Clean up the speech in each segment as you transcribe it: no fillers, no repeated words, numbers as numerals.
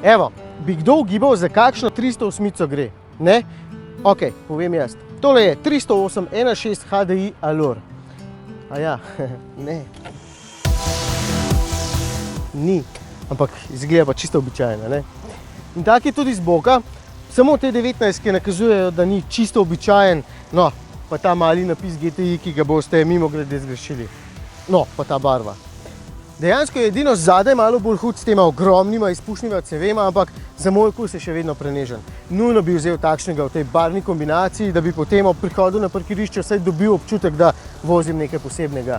Evo, bi kdo ugibal, za kakšno 308 gre? Ne? Ok, povem jaz. Tole je 308 1.6 HDI Allure. A ja, ne. Ni, ampak izgleda pa čisto običajna, ne? In tak je tudi z boka, samo te 19, nakazujejo, da ni čisto običajen, no, pa ta mali napis GTI, ki ga boste mimogrede zgrešili. No, pa ta barva. Dejansko je edino zadaj malo bolj hud s tema ogromnima izpušnjima cevema, ampak za moj okus je še vedno prenežen. Nujno bi vzel takšnega v tej barvni kombinaciji, da bi potem ob prihodu na parkirišče vsaj dobil občutek, da vozim nekaj posebnega.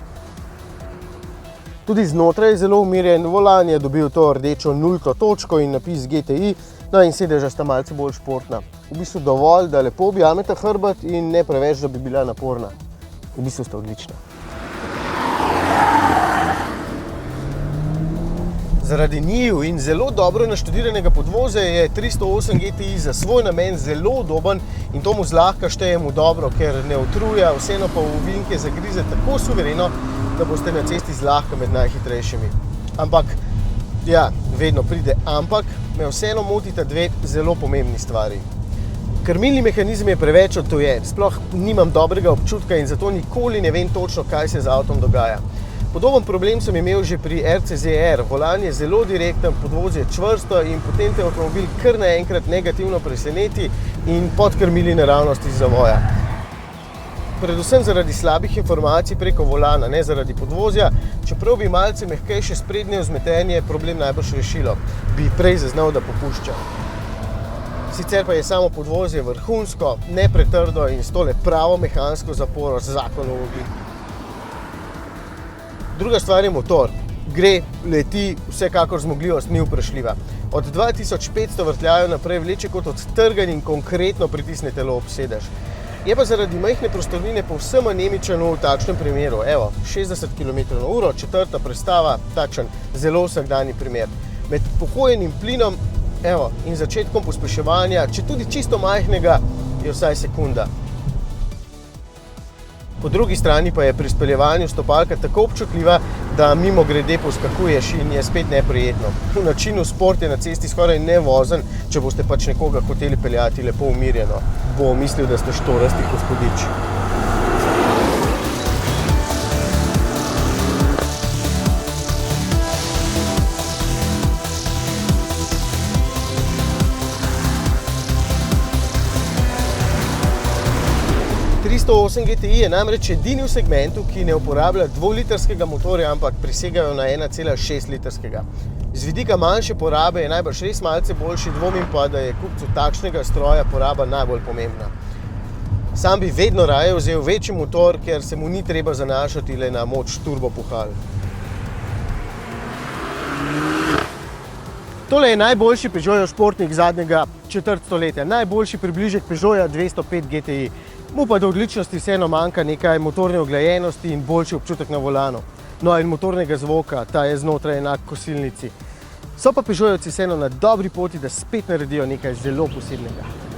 Tudi znotraj je zelo umirjen, volan je dobil to rdečo nulto točko in napis GTI, no in sedeža sta malce bolj športna. V bistvu dovolj, da lepo objameta hrbet in ne preveč, da bi bila naporna. V bistvu sta odlična. Zaradi njiju in zelo dobro naštudiranega podvozja je 308 GTI za svoj namen zelo udoben in to mu zlahka šteje mu dobro, ker ne utruja, vseeno pa v ovinke zagrize tako suvereno, da boste na cesti zlahka med najhitrejšimi. Ampak, ja, vedno pride ampak, me vseeno motita dve zelo pomembni stvari. Krmilni mehanizem je preveč odtujen, sploh nimam dobrega občutka in zato nikoli ne vem točno, kaj se z avtom dogaja. Podoben problem sem imel že pri RCZ-R. Volan je zelo direkten, podvozje je čvrsto in potem te avtomobil kar naenkrat negativno preseneti in podkrmili naravnost iz zavoja. Predvsem zaradi slabih informacij preko volana, ne zaradi podvozja, čeprav bi malce mehkejše sprednje vzmetenje problem najbrž rešilo, bi prej zaznal, da popušča. Sicer pa je samo podvozje vrhunsko, ne pretrdo in s tole pravo mehansko zaporo z zakonom v obliki. Druga stvar je motor. Gre, leti, vsekakor zmogljivost ni vprašljiva. Od 2500 vrtljajev naprej vleče kot odtrgan in konkretno pritisne telo ob sedež. Je pa zaradi majhne prostornine povsem anemičen v takšnem primeru. Evo, 60 km/h, četrta prestava, takšen zelo vsakdanji primer. Med pohojenim plinom, evo, in začetkom pospeševanja, če tudi čisto majhnega, je vsaj sekunda. Po drugi strani pa je pri speljevanju stopalka tako občutljiva, da mimogrede poskakuješ in je spet neprijetno. V načinu sport je na cesti skoraj nevozen, če boste pač nekoga hoteli peljati lepo umirjeno. Bo mislil, da ste štorasti gospodič. GTI je namreč edini v segmentu, ki ne uporablja 2-litrskega motorja, ampak prisegajo na 1,6 litrskega. Z vidika manjše porabe je najbrž res malce boljši, dvomim pa, da je kupcu takšnega stroja poraba najbolj pomembna. Sam bi vedno raje vzel večji motor, ker se mu ni treba zanašati le na moč turbopuhal. Tole je najboljši Peugeotov športnik zadnjega četrt stoletja, najboljši približek Peugeota 205 GTI. Mu pa do odličnosti vseeno manjka nekaj motorne uglajenosti in boljši občutek na volanu. No in motornega zvoka, ta je znotraj enak kosilnici. So pa Peugeotovci vseeno na dobri poti, da spet naredijo nekaj zelo posebnega.